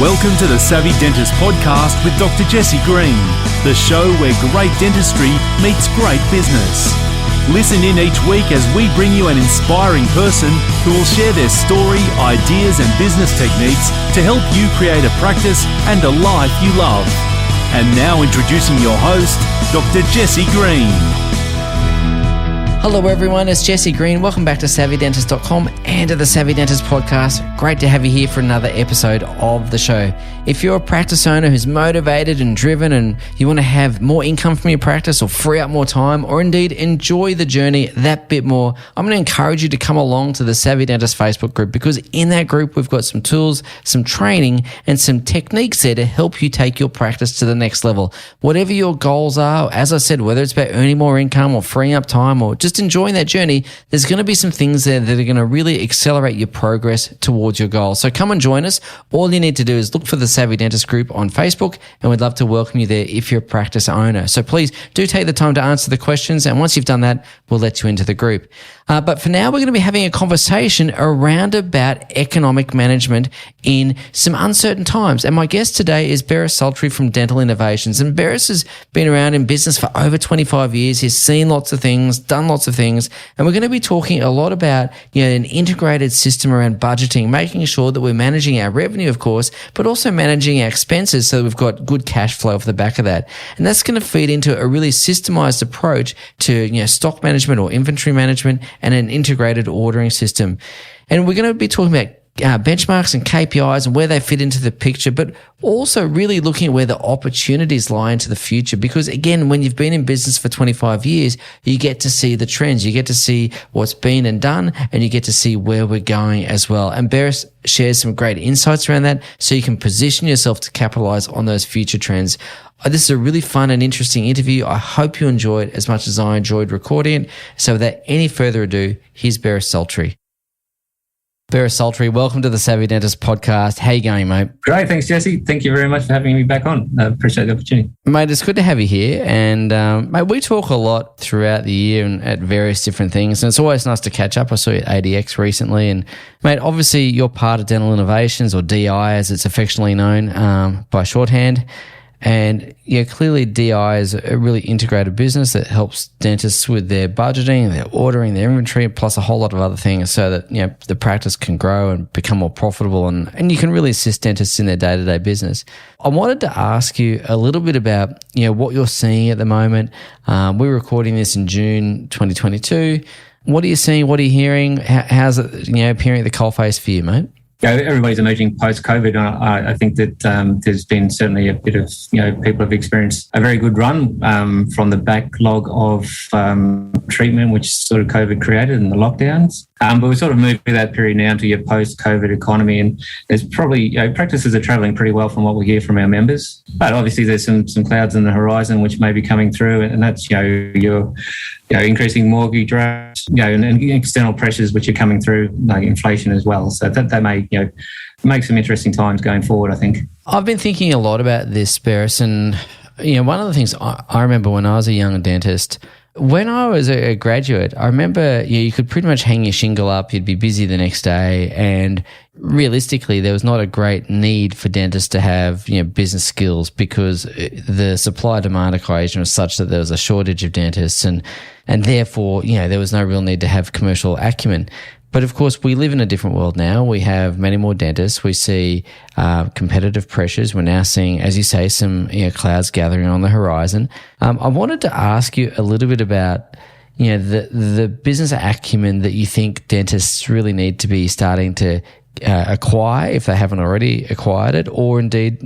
Welcome to the Savvy Dentist podcast with Dr. Jesse Green, the show where great dentistry meets great business. Listen in each week as we bring you an inspiring person who will share their story, ideas and business techniques to help you create a practice and a life you love. And now introducing your host, Dr. Jesse Green. Hello everyone, it's Jesse Green. Welcome back to SavvyDentist.com and to the Savvy Dentist podcast. Great to have you here for another episode of the show. If you're a practice owner who's motivated and driven and you want to have more income from your practice or free up more time or indeed enjoy the journey that bit more, I'm going to encourage you to come along to the Savvy Dentist Facebook group, because in that group we've got some tools, some training and some techniques there to help you take your practice to the next level. Whatever your goals are, as I said, whether it's about earning more income or freeing up time or just enjoying that journey, there's going to be some things there that are going to really accelerate your progress towards your goals. So come and join us. All you need to do is look for the Savvy Dentist group on Facebook, and we'd love to welcome you there if you're a practice owner. So please do take the time to answer the questions, and once you've done that, we'll let you into the group. But for now, we're going to be having a conversation around about economic management in some uncertain times. And my guest today is Berris from Dental Innovations. And Berris has been around in business for over 25 years. He's seen lots of things, done lots of things. And we're going to be talking a lot about, an integrated system around budgeting, making sure that we're managing our revenue, of course, but also managing our expenses so that we've got good cash flow off the back of that. And that's going to feed into a really systemized approach to, stock management or inventory management and an integrated ordering system. And we're going to be talking about benchmarks and KPIs and where they fit into the picture, but also really looking at where the opportunities lie into the future. Because again, when you've been in business for 25 years, you get to see the trends, you get to see what's been and done, and you get to see where we're going as well. And Berris shares some great insights around that so you can position yourself to capitalize on those future trends. This is a really fun and interesting interview. I hope you enjoy it as much as I enjoyed recording it. So without any further ado, here's Berris. Berris, welcome to the Savvy Dentist podcast. How you going, mate? Great, thanks, Jesse. Thank you very much for having me back on. I appreciate the opportunity. Mate, it's good to have you here. And, mate, we talk a lot throughout the year and at various different things. And it's always nice to catch up. I saw you at ADX recently. And, mate, obviously you're part of Dental Innovations, or DI as it's affectionately known by shorthand. And clearly DI is a really integrated business that helps dentists with their budgeting, their ordering, their inventory, plus a whole lot of other things so that, the practice can grow and become more profitable and you can really assist dentists in their day-to-day business. I wanted to ask you a little bit about, what you're seeing at the moment. We're recording this in June 2022. What are you seeing? What are you hearing? How's it, appearing at the coalface for you, mate? Yeah, everybody's emerging post-COVID. I think that there's been certainly a bit of, people have experienced a very good run from the backlog of treatment, which sort of COVID created and the lockdowns. But we're sort of moved through that period now to your post-COVID economy, and there's probably, practices are travelling pretty well from what we hear from our members. But obviously there's some clouds on the horizon which may be coming through, and that's, your increasing mortgage rates, and external pressures which are coming through, like inflation as well. So that may, make some interesting times going forward, I think. I've been thinking a lot about this, Berris, and one of the things I remember when I was a young dentist, when I was a graduate, I remember you could pretty much hang your shingle up, you'd be busy the next day, and realistically there was not a great need for dentists to have business skills because the supply-demand equation was such that there was a shortage of dentists and therefore there was no real need to have commercial acumen. But of course, we live in a different world now. We have many more dentists. We see competitive pressures. We're now seeing, as you say, some clouds gathering on the horizon. I wanted to ask you a little bit about the business acumen that you think dentists really need to be starting to acquire if they haven't already acquired it, or indeed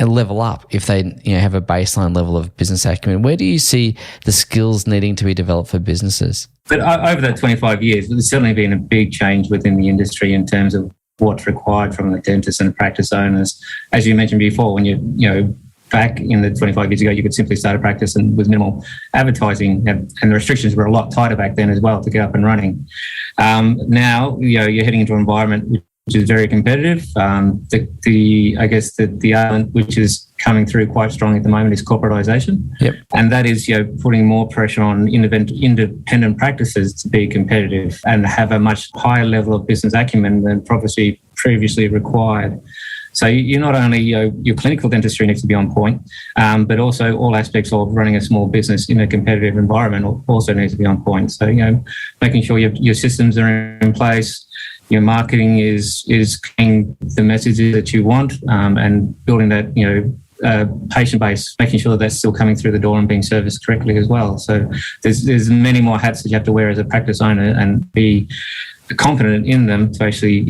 level up if they have a baseline level of business acumen. Where do you see the skills needing to be developed for businesses? But over that 25 years, there's certainly been a big change within the industry in terms of what's required from the dentists and the practice owners. As you mentioned before, when you back in the 25 years ago, you could simply start a practice and with minimal advertising, and the restrictions were a lot tighter back then as well to get up and running. Now, you're heading into an environment which is very competitive. The element which is coming through quite strongly at the moment is corporatisation. Yep. And that is, putting more pressure on independent practices to be competitive and have a much higher level of business acumen than previously required. So you're not only, your clinical dentistry needs to be on point, but also all aspects of running a small business in a competitive environment also needs to be on point. So, making sure your systems are in place, your marketing is getting the messages that you want, and building that, patient base, making sure that that's still coming through the door and being serviced correctly as well. So there's many more hats that you have to wear as a practice owner and be confident in them to actually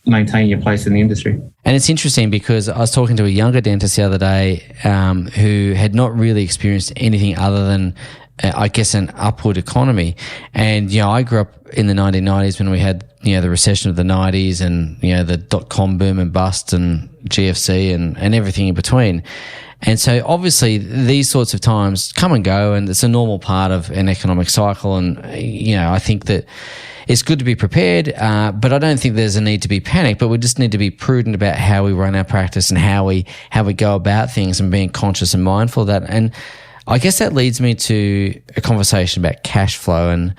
maintain your place in the industry. And it's interesting because I was talking to a younger dentist the other day who had not really experienced anything other than I guess an upward economy. And I grew up in the 1990s when we had the recession of the 90s and the .com boom and bust and GFC and everything in between. And so obviously these sorts of times come and go, and it's a normal part of an economic cycle. And I think that it's good to be prepared, but I don't think there's a need to be panicked, but we just need to be prudent about how we run our practice and how we go about things, and being conscious and mindful of that. And I guess that leads me to a conversation about cash flow and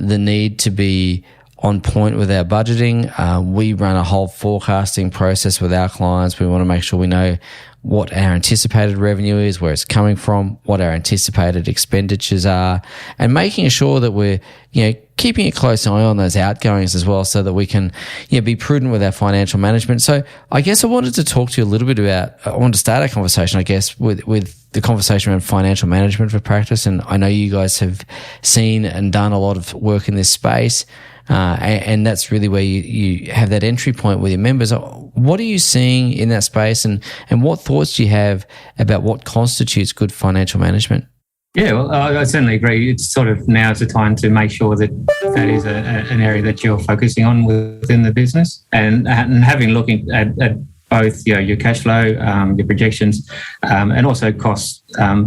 the need to be on point with our budgeting. We run a whole forecasting process with our clients. We want to make sure we know what our anticipated revenue is, where it's coming from, what our anticipated expenditures are, and making sure that we're, keeping a close eye on those outgoings as well, so that we can, be prudent with our financial management. So I guess I wanted to talk to you a little bit about, I wanted to start a conversation, I guess, with the conversation around financial management for practice. And I know you guys have seen and done a lot of work in this space. And that's really where you have that entry point with your members. What are you seeing in that space, and what thoughts do you have about what constitutes good financial management? Yeah, well, I certainly agree. It's sort of now is the time to make sure that is an area that you're focusing on within the business, and having looking at both your cash flow, your projections, and also costs,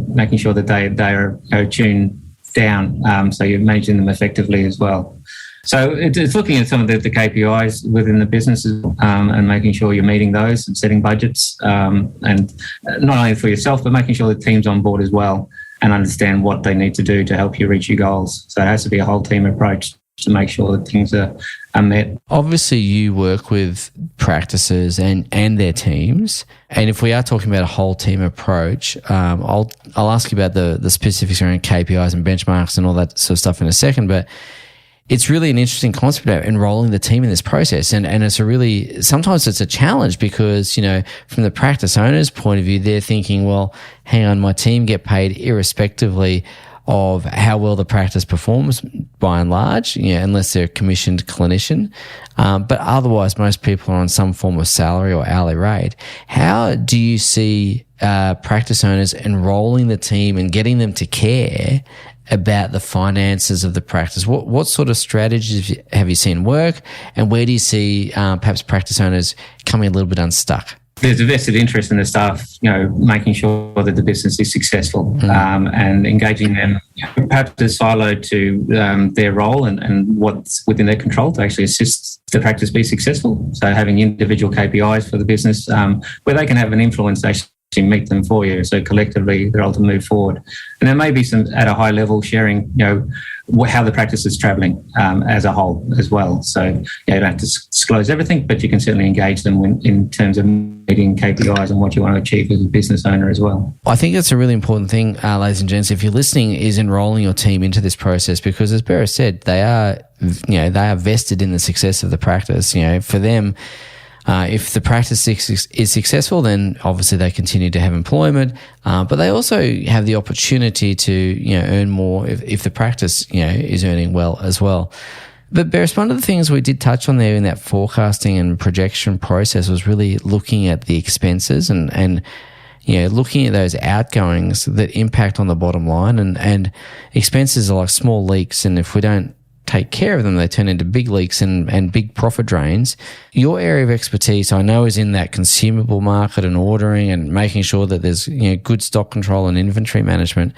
making sure that they are tuned down, so you're managing them effectively as well. So it's looking at some of the KPIs within the businesses, and making sure you're meeting those and setting budgets, and not only for yourself, but making sure the team's on board as well and understand what they need to do to help you reach your goals. So it has to be a whole team approach to make sure that things are met. Obviously, you work with practices and their teams. And if we are talking about a whole team approach, I'll ask you about the specifics around KPIs and benchmarks and all that sort of stuff in a second. But it's really an interesting concept about enrolling the team in this process. And it's sometimes it's a challenge because, from the practice owner's point of view, they're thinking, well, hang on, my team get paid irrespectively of how well the practice performs by and large, unless they're a commissioned clinician. But otherwise, most people are on some form of salary or hourly rate. How do you see practice owners enrolling the team and getting them to care about the finances of the practice? What sort of strategies have you seen work, and where do you see perhaps practice owners coming a little bit unstuck? There's a vested interest in the staff, making sure that the business is successful, and engaging them perhaps as siloed to their role and what's within their control to actually assist the practice be successful. So having individual KPIs for the business, where they can have an influence, they meet them for you. So collectively, they're able to move forward. And there may be some at a high level sharing, how the practice is travelling as a whole as well. So you don't have to disclose everything, but you can certainly engage them in terms of meeting KPIs and what you want to achieve as a business owner as well. I think that's a really important thing, ladies and gents, if you're listening, is enrolling your team into this process, because as Berris said, they are vested in the success of the practice. For them, if the practice is successful, then obviously they continue to have employment, but they also have the opportunity to earn more if the practice is earning well as well. But Berris, one of the things we did touch on there in that forecasting and projection process was really looking at the expenses and looking at those outgoings that impact on the bottom line, and expenses are like small leaks, and if we don't take care of them, they turn into big leaks and big profit drains. Your area of expertise, I know, is in that consumable market and ordering and making sure that there's good stock control and inventory management.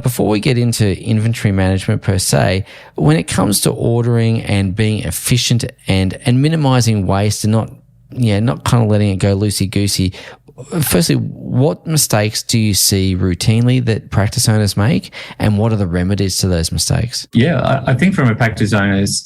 Before we get into inventory management per se, when it comes to ordering and being efficient and minimizing waste and not kind of letting it go loosey-goosey, firstly, what mistakes do you see routinely that practice owners make, and what are the remedies to those mistakes? Yeah, I think from a practice owner's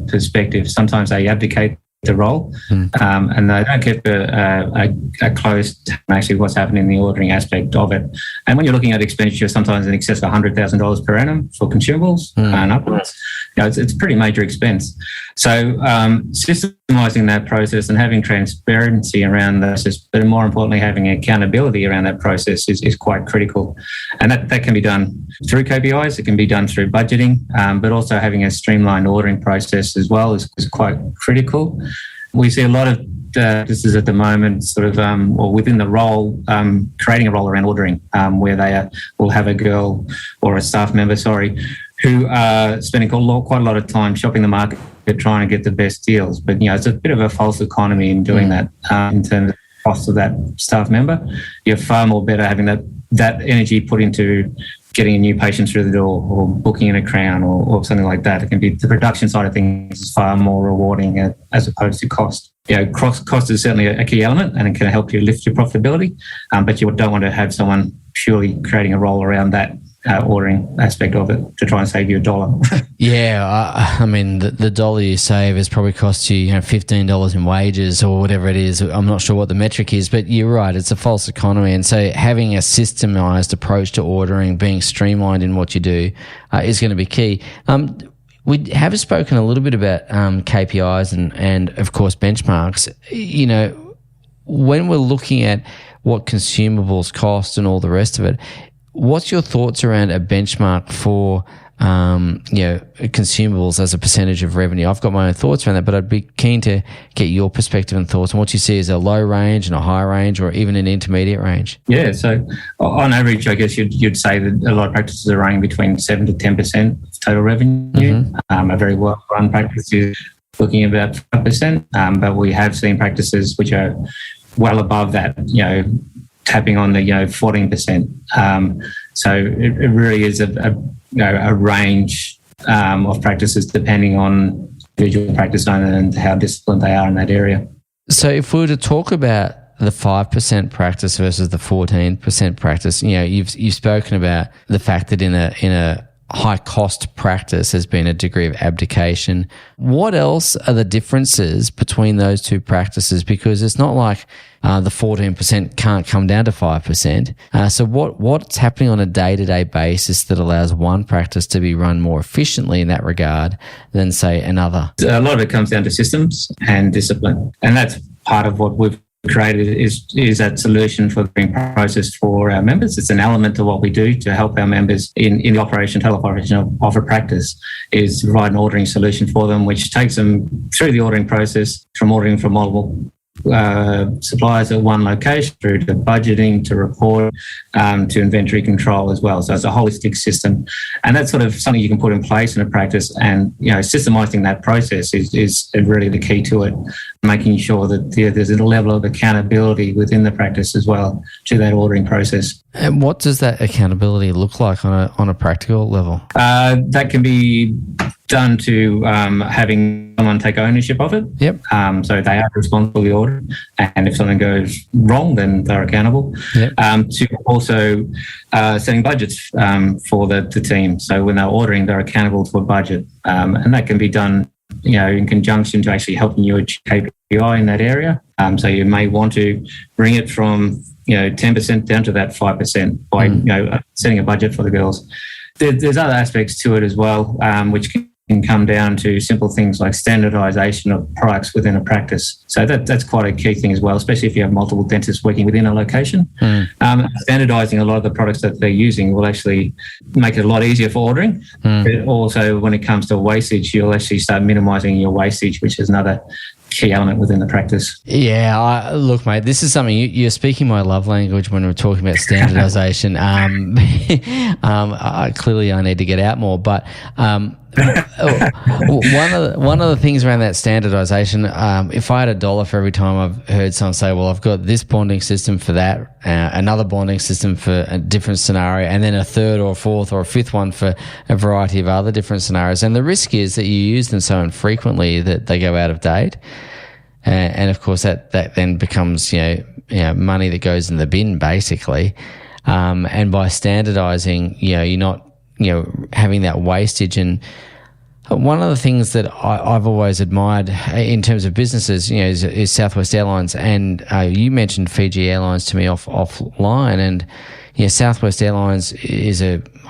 perspective, sometimes they abdicate the role, and they don't keep a close tab on actually what's happening in the ordering aspect of it. And when you're looking at expenditure, sometimes in excess of $100,000 per annum for consumables and upwards, it's a pretty major expense. So systemizing that process and having transparency around this, but more importantly, having accountability around that process is quite critical. And that can be done through KPIs, it can be done through budgeting, but also having a streamlined ordering process as well is quite critical. We see a lot of this is at the moment sort of, or within the role, creating a role around ordering, where they will have a girl or a staff member, who are spending quite a lot of time shopping the market, trying to get the best deals. But, it's a bit of a false economy in doing that in terms of the cost of that staff member. You're far more better having that energy put into getting a new patient through the door or booking in a crown or something like that. It can be the production side of things is far more rewarding as opposed to cost. Cost is certainly a key element and it can help you lift your profitability, but you don't want to have someone purely creating a role around that ordering aspect of it to try and save you $1. Yeah, I mean, the dollar you save has probably cost you, $15 in wages or whatever it is. I'm not sure what the metric is, but you're right, it's a false economy. And so having a systemized approach to ordering, being streamlined in what you do is going to be key. We have spoken a little bit about KPIs and of course, benchmarks. When we're looking at what consumables cost and all the rest of it, what's your thoughts around a benchmark for, consumables as a percentage of revenue? I've got my own thoughts around that, but I'd be keen to get your perspective and thoughts on what you see as a low range and a high range or even an intermediate range. Yeah, so on average, I guess you'd say that a lot of practices are running between 7 to 10% of total revenue. A very well-run practice is looking at about 5%, but we have seen practices which are well above that, tapping on the 14%. So it really is a range of practices depending on individual practice owner and how disciplined they are in that area. So if we were to talk about the 5% practice versus the 14% practice, you've spoken about the fact that in a high cost practice has been a degree of abdication. What else are the differences between those two practices? Because it's not like the 14% can't come down to 5%. So what's happening on a day-to-day basis that allows one practice to be run more efficiently in that regard than, say, another? A lot of it comes down to systems and discipline. And that's part of what we've created is that solution for the process for our members. It's an element of what we do to help our members in the total operation of a practice, is provide an ordering solution for them, which takes them through the ordering process, from ordering from multiple suppliers at one location, through to budgeting, to report, to inventory control as well. So it's a holistic system, and that's sort of something you can put in place in a practice. And systemizing that process is really the key to it, making sure that there's a level of accountability within the practice as well to that ordering process. And what does that accountability look like on a practical level? That can be done to having someone take ownership of it. Yep. So they are responsible for the order, and if something goes wrong, then they're accountable. Yep. To also setting budgets for the team. So when they're ordering, they're accountable to a budget, and that can be done, in conjunction to actually helping you achieve KPI in that area. So you may want to bring it from 10% down to that 5% by setting a budget for the girls. There's other aspects to it as well, which can come down to simple things like standardization of products within a practice. So that's quite a key thing as well, especially if you have multiple dentists working within a location. Standardizing a lot of the products that they're using will actually make it a lot easier for ordering. But also when it comes to wastage, you'll actually start minimizing your wastage, which is another key element within the practice. Yeah, look, mate, this is something you're speaking my love language when we're talking about standardization. Clearly I need to get out more, but one of the things around that standardization, if I had $1 for every time I've heard someone say, well, I've got this bonding system for that, another bonding system for a different scenario, and then a third or a fourth or a fifth one for a variety of other different scenarios. And the risk is that you use them so infrequently that they go out of date. And of course that then becomes, money that goes in the bin basically. And by standardizing, you're not, having that wastage. And One of the things that I've always admired in terms of businesses, is Southwest Airlines, and you mentioned Fiji Airlines to me offline, and Southwest Airlines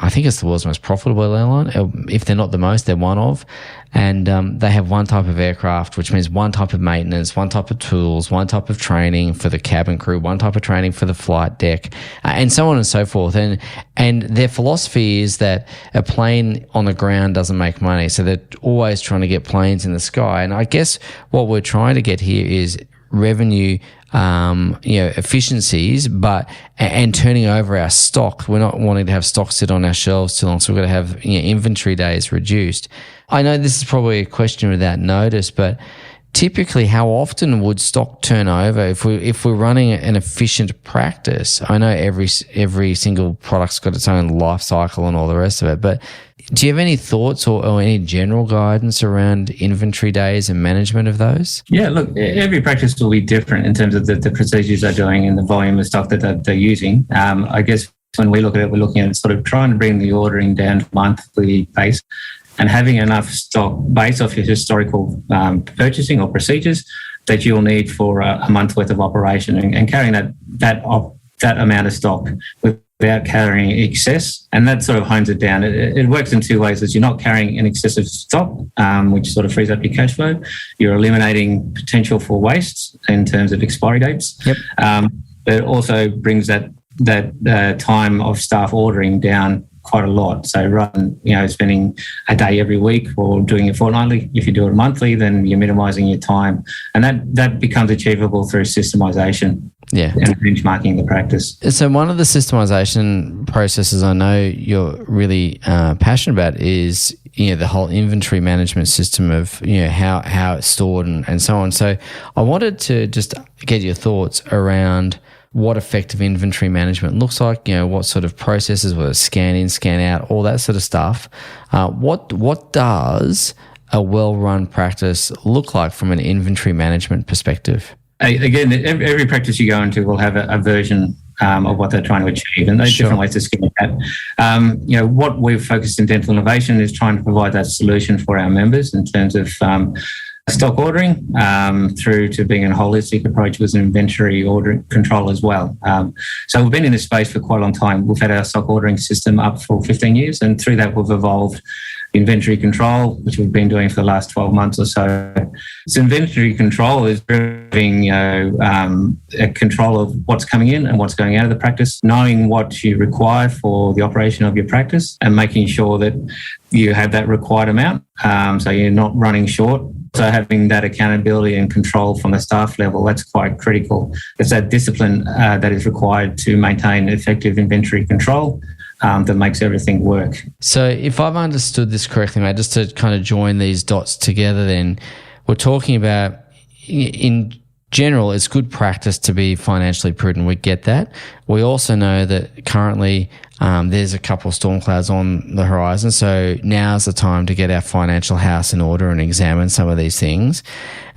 I think it's the world's most profitable airline. If they're not the most, they're one of. And they have one type of aircraft, which means one type of maintenance, one type of tools, one type of training for the cabin crew, one type of training for the flight deck, and so on and so forth. And their philosophy is that a plane on the ground doesn't make money. So they're always trying to get planes in the sky. And I guess what we're trying to get here is revenue, efficiencies, and turning over our stock. We're not wanting to have stock sit on our shelves too long, so we've got to have inventory days reduced. I know this is probably a question without notice, but typically, how often would stock turn over if we're running an efficient practice? I know every single product's got its own life cycle and all the rest of it, but do you have any thoughts or any general guidance around inventory days and management of those? Yeah, look, every practice will be different in terms of the procedures they're doing and the volume of stock that they're using. I guess when we look at it, we're looking at sort of trying to bring the ordering down to monthly base and having enough stock based off your historical purchasing or procedures that you'll need for a month's worth of operation, and carrying that amount of stock without carrying excess, and that sort of hones it down. It works in two ways: is you're not carrying an excessive stock, which sort of frees up your cash flow. You're eliminating potential for waste in terms of expiry dates. Yep. But it also brings that time of staff ordering down quite a lot. So rather than spending a day every week or doing it fortnightly, if you do it monthly, then you're minimising your time, and that becomes achievable through systemisation. Yeah. And benchmarking the practice. So one of the systemisation processes I know you're really passionate about is the whole inventory management system of how it's stored and so on. So I wanted to just get your thoughts around what effective inventory management looks like, what sort of processes, whether scan in, scan out, all that sort of stuff. What does a well-run practice look like from an inventory management perspective? Again, every practice you go into will have a version of what they're trying to achieve, and there's different ways to skin that. What we've focused in dental innovation is trying to provide that solution for our members in terms of stock ordering through to being a holistic approach with an inventory ordering control as well. So we've been in this space for quite a long time. We've had our stock ordering system up for 15 years, and through that we've evolved inventory control, which we've been doing for the last 12 months or so. So inventory control is having a control of what's coming in and what's going out of the practice, knowing what you require for the operation of your practice, and making sure that you have that required amount, so you're not running short. So having that accountability and control from the staff level, that's quite critical. It's that discipline that is required to maintain effective inventory control that makes everything work. So if I've understood this correctly, mate, just to kind of join these dots together, then we're talking about, in general, it's good practice to be financially prudent. We get that. We also know that currently there's a couple of storm clouds on the horizon. So now's the time to get our financial house in order and examine some of these things.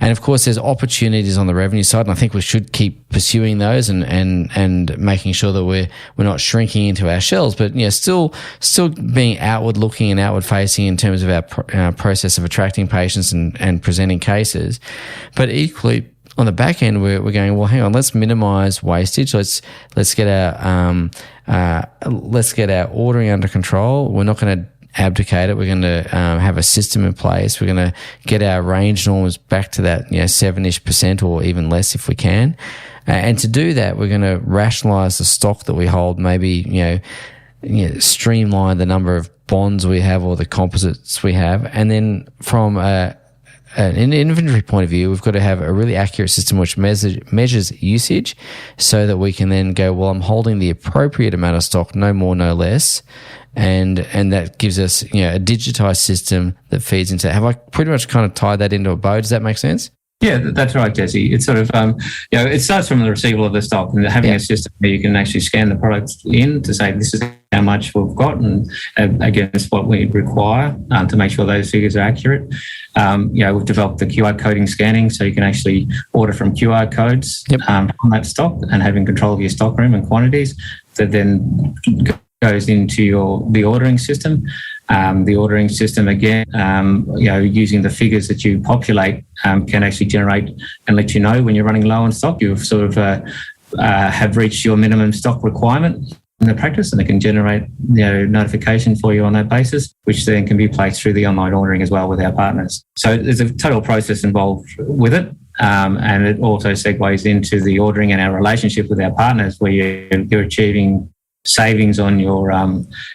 And of course, there's opportunities on the revenue side, and I think we should keep pursuing those and making sure that we're not shrinking into our shells, but still being outward looking and outward facing in terms of our process of attracting patients and presenting cases. But equally, on the back end, we're going, well, hang on, let's minimize wastage. Let's get our ordering under control. We're not going to abdicate it. We're going to have a system in place. We're going to get our range norms back to that 7-ish% or even less if we can. And to do that, we're going to rationalize the stock that we hold. Maybe streamline the number of bonds we have or the composites we have, and then from an inventory point of view, we've got to have a really accurate system which measures usage, so that we can then go, well, I'm holding the appropriate amount of stock, no more, no less, and that gives us a digitized system that feeds into that. Have I pretty much kind of tied that into a bow? Does that make sense? Yeah, that's right, Jesse. It's sort of, it starts from the receival of the stock, and having a system where you can actually scan the product in to say this is how much we've got, and against what we require to make sure those figures are accurate. We've developed the QR coding scanning, so you can actually order from QR codes from that stock, and having control of your stock room and quantities that then goes into the ordering system. The ordering system, again, using the figures that you populate can actually generate and let you know when you're running low on stock. You've sort of have reached your minimum stock requirement in the practice, and it can generate notification for you on that basis, which then can be placed through the online ordering as well with our partners. So there's a total process involved with it, and it also segues into the ordering and our relationship with our partners, where you're achieving savings on your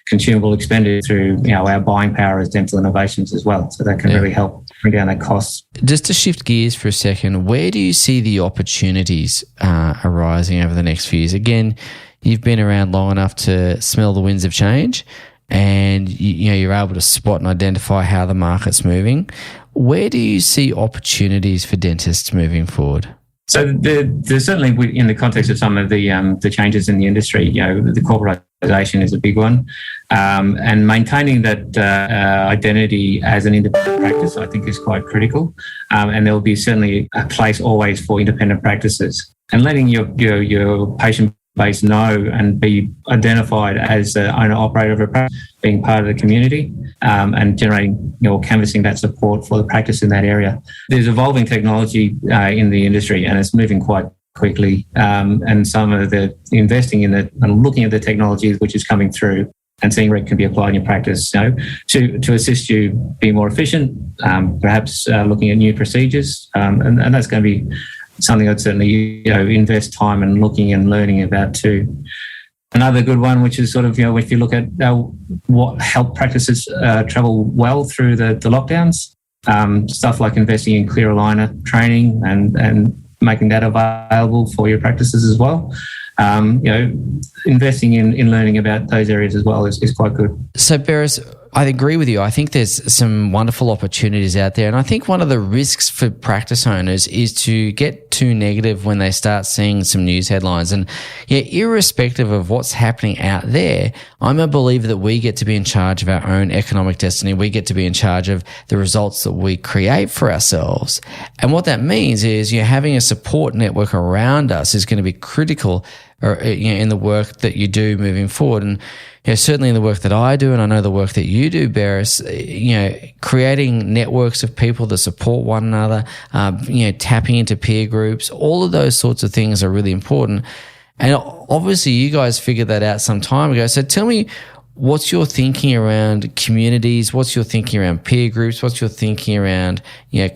consumable expenditure through our buying power as Dental Innovations as well. So that can really help bring down that cost. Just to shift gears for a second, where do you see the opportunities arising over the next few years? Again, you've been around long enough to smell the winds of change, and you're able to spot and identify how the market's moving. Where do you see opportunities for dentists moving forward? So there's certainly, in the context of some of the changes in the industry, the corporatisation is a big one, and maintaining that identity as an independent practice, I think, is quite critical. And there will be certainly a place always for independent practices, and letting your patient base know and be identified as the owner-operator of a practice, being part of the community, and generating, canvassing that support for the practice in that area. There's evolving technology in the industry, and it's moving quite quickly. And some of the investing in it and looking at the technology which is coming through and seeing where it can be applied in your practice, to assist you be more efficient, perhaps looking at new procedures, and that's going to be something I'd certainly invest time in looking and learning about too. Another good one, which is sort of, if you look at what helped practices travel well through the lockdowns, stuff like investing in clear aligner training and making that available for your practices as well. Investing in learning about those areas as well is quite good. So, Berris, I agree with you. I think there's some wonderful opportunities out there. And I think one of the risks for practice owners is to get too negative when they start seeing some news headlines. And irrespective of what's happening out there, I'm a believer that we get to be in charge of our own economic destiny. We get to be in charge of the results that we create for ourselves. And what that means is having a support network around us is going to be critical in the work that you do moving forward. And certainly in the work that I do, and I know the work that you do, Berris, creating networks of people that support one another, tapping into peer groups, all of those sorts of things are really important. And obviously you guys figured that out some time ago. So tell me, what's your thinking around communities? What's your thinking around peer groups? What's your thinking around,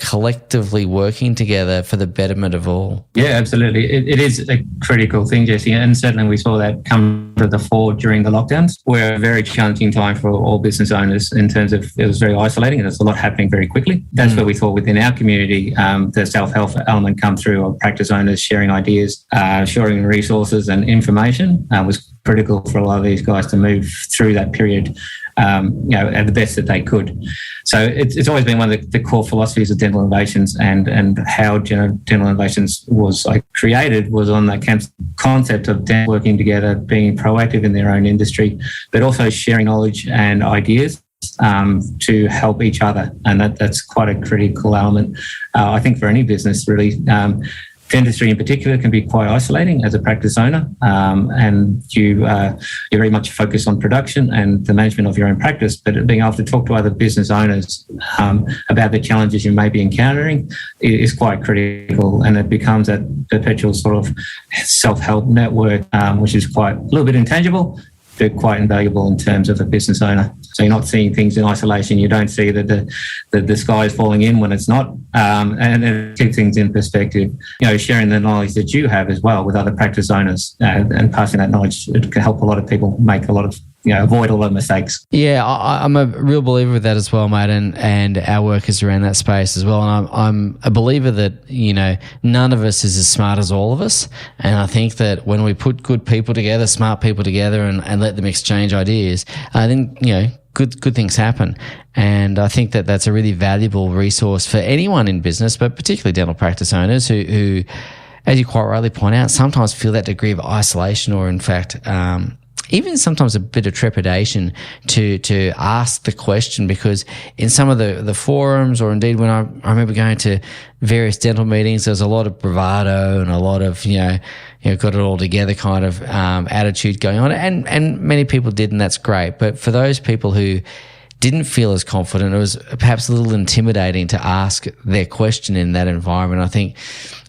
collectively working together for the betterment of all? Yeah, absolutely. It is a critical thing, Jesse, and certainly we saw that come to the fore during the lockdowns. We're a very challenging time for all business owners in terms of it was very isolating and there's a lot happening very quickly. That's where we thought within our community, the self-help element come through of practice owners sharing ideas, sharing resources and information was critical for a lot of these guys to move through that period, at the best that they could. So it's always been one of the core philosophies of Dental Innovations, and how Dental Innovations was created was on that concept of working together, being proactive in their own industry, but also sharing knowledge and ideas to help each other. And that's quite a critical element, I think, for any business, really. Dentistry in particular can be quite isolating as a practice owner, and you're very much focused on production and the management of your own practice, but being able to talk to other business owners about the challenges you may be encountering is quite critical, and it becomes a perpetual sort of self-help network, which is quite a little bit intangible, but quite invaluable in terms of a business owner. So you're not seeing things in isolation. You don't see that the sky is falling in when it's not, and then keep things in perspective. Sharing the knowledge that you have as well with other practice owners, and passing that knowledge, it can help a lot of people make a lot of avoid a lot of mistakes. Yeah, I'm a real believer with that as well, mate, and our work is around that space as well. And I'm a believer that, none of us is as smart as all of us. And I think that when we put good people together, smart people together, and let them exchange ideas, then, good things happen. And I think that that's a really valuable resource for anyone in business, but particularly dental practice owners who, as you quite rightly point out, sometimes feel that degree of isolation, or in fact, even sometimes a bit of trepidation to ask the question, because in some of the forums, or indeed when I remember going to various dental meetings, there's a lot of bravado and a lot of, got it all together kind of attitude going on. And many people did, and that's great. But for those people who didn't feel as confident. It was perhaps a little intimidating to ask their question in that environment. I think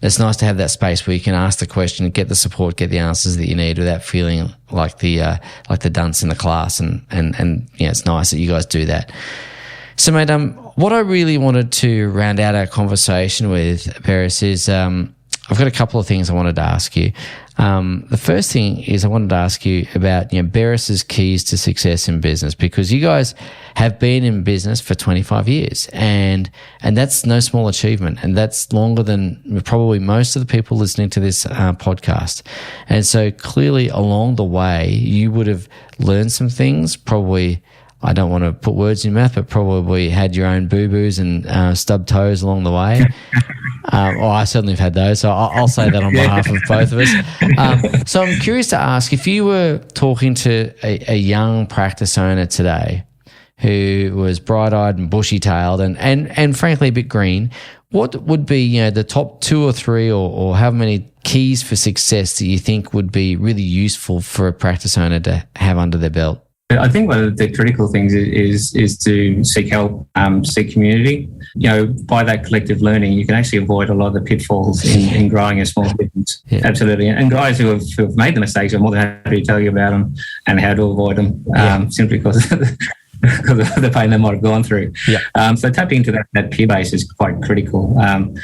it's nice to have that space where you can ask the question, get the support, get the answers that you need without feeling like the dunce in the class. And it's nice that you guys do that. So, mate, what I really wanted to round out our conversation with, Berris, is I've got a couple of things I wanted to ask you. The first thing is I wanted to ask you about, Berris's keys to success in business, because you guys have been in business for 25 years and that's no small achievement. And that's longer than probably most of the people listening to this podcast. And so clearly along the way, you would have learned some things, probably, I don't want to put words in your mouth, but probably had your own boo-boos and stubbed toes along the way. I certainly have had those, so I'll say that on behalf of both of us. So I'm curious to ask, if you were talking to a young practice owner today who was bright-eyed and bushy-tailed and frankly a bit green, what would be the top 2 or 3 or how many keys for success that you think would be really useful for a practice owner to have under their belt? I think one of the critical things is to seek help, seek community. By that collective learning, you can actually avoid a lot of the pitfalls in growing a small business. Yeah. Absolutely. And guys who have made the mistakes are more than happy to tell you about them and how to avoid them, simply because of the pain they might have gone through. Yeah. So tapping into that peer base is quite critical, and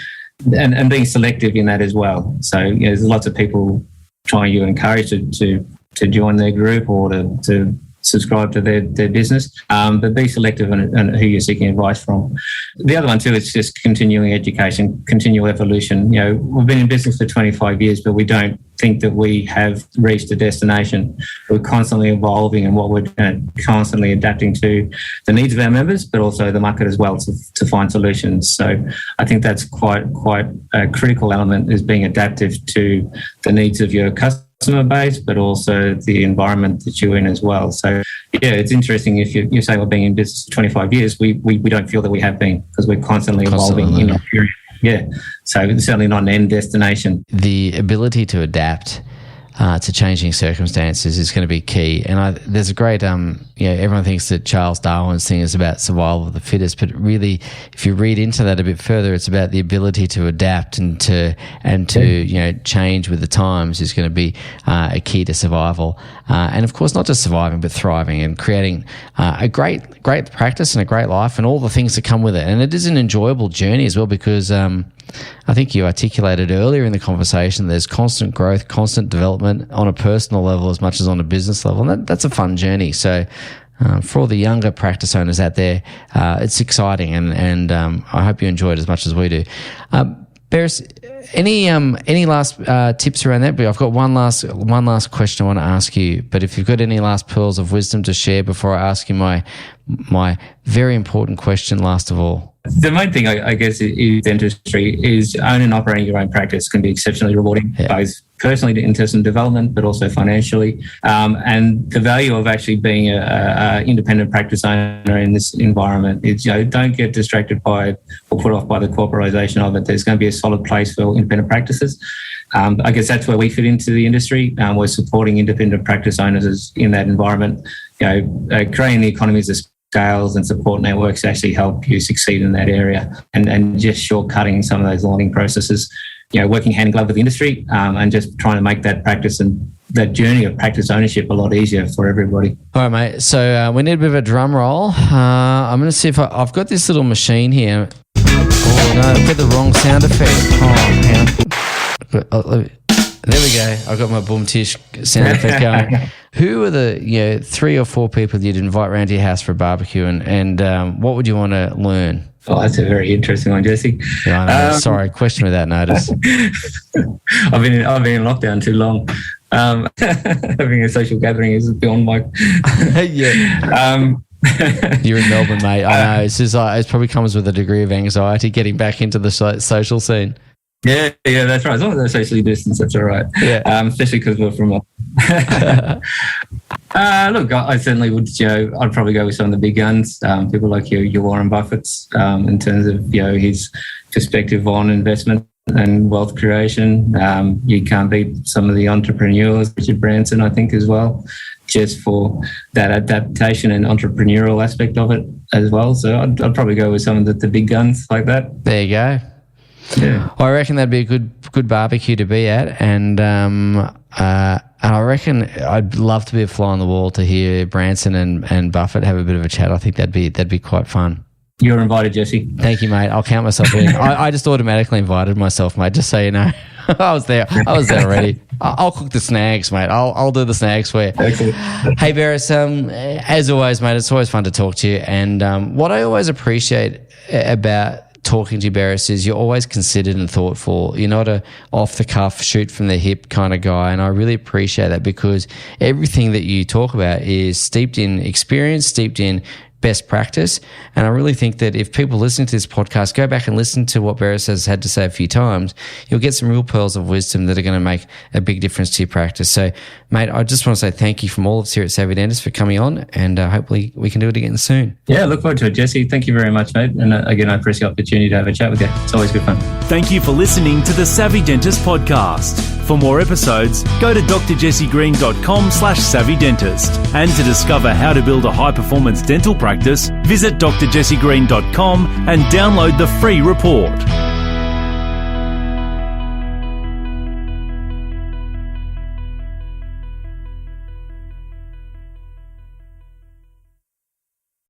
being selective in that as well. So there's lots of people trying to encourage to join their group or to subscribe to their business, but be selective in who you're seeking advice from. The other one too is just continuing education, continual evolution. We've been in business for 25 years, but we don't think that we have reached a destination. We're constantly evolving and what we're constantly adapting to the needs of our members, but also the market as well to find solutions. So I think that's quite a critical element, is being adaptive to the needs of your customer base, but also the environment that you're in as well. So, it's interesting if you say we're being in business for 25 years, we don't feel that we have been, because we're constantly evolving in our period. Yeah, so it's certainly not an end destination. The ability to adapt to changing circumstances is going to be key. And there's a great, everyone thinks that Charles Darwin's thing is about survival of the fittest, but really, if you read into that a bit further, it's about the ability to adapt and to change with the times is going to be a key to survival. And of course, not just surviving, but thriving and creating a great practice and a great life and all the things that come with it. And it is an enjoyable journey as well, because I think you articulated earlier in the conversation, there's constant growth, constant development on a personal level as much as on a business level. And that's a fun journey. So for all the younger practice owners out there, it's exciting and I hope you enjoy it as much as we do. Berris, any last tips around that? I've got one last question I want to ask you, but if you've got any last pearls of wisdom to share before I ask you my very important question last of all. The main thing, I guess, is dentistry is owning and operating your own practice can be exceptionally rewarding, both personally in terms of development, but also financially. And the value of actually being an independent practice owner in this environment is, don't get distracted by or put off by the corporatization of it. There's going to be a solid place for independent practices. I guess that's where we fit into the industry. We're supporting independent practice owners in that environment. Creating the economies of scales and support networks actually help you succeed in that area, and just shortcutting some of those learning processes, working hand in glove with the industry, and just trying to make that practice and that journey of practice ownership a lot easier for everybody. All right, mate. So we need a bit of a drum roll. I'm going to see if I've got this little machine here. Oh, no, I've got the wrong sound effect. Oh, man. There we go. I've got my boom tish sound effect going. Who are the 3 or 4 people you'd invite around to your house for a barbecue, and what would you want to learn? Oh, that's a very interesting one, Jesse. Yeah, I know. Sorry, question without notice. I've been in lockdown too long. Having a social gathering is beyond my. Yeah. You're in Melbourne, mate. I know. It's just it probably comes with a degree of anxiety getting back into the social scene. Yeah, that's right. As long as they're socially distanced, that's all right. Yeah. Especially because we're from. Look, I certainly would. I'd probably go with some of the big guns. People like your Warren Buffett's, in terms of his perspective on investment and wealth creation. You can't beat some of the entrepreneurs, Richard Branson, I think, as well. just for that adaptation and entrepreneurial aspect of it as well. So I'd probably go with some of the big guns like that. There you go. Yeah. Well, I reckon that'd be a good barbecue to be at, and I reckon I'd love to be a fly on the wall to hear Branson and Buffett have a bit of a chat. I think that'd be quite fun. You're invited, Jesse. Thank you, mate. I'll count myself in. I just automatically invited myself, mate, just so you know. I was there already. I'll cook the snags, mate. I'll do the snags for you. Excellent. Hey, Berris, as always, mate, it's always fun to talk to you. And what I always appreciate about talking to you, Berris, is you're always considered and thoughtful. You're not a off-the-cuff, shoot-from-the-hip kind of guy, and I really appreciate that, because everything that you talk about is steeped in experience, steeped in best practice. And I really think that if people listening to this podcast go back and listen to what Berris has had to say a few times, you'll get some real pearls of wisdom that are going to make a big difference to your practice. So, mate, I just want to say thank you from all of us here at Savvy Dentist for coming on, and hopefully we can do it again soon. Yeah, look forward to it, Jesse. Thank you very much, mate. And again, I appreciate the opportunity to have a chat with you. It's always good fun. Thank you for listening to the Savvy Dentist podcast. For more episodes, go to drjessegreen.com/savvydentist. And to discover how to build a high-performance dental practice, visit drjessegreen.com and download the free report.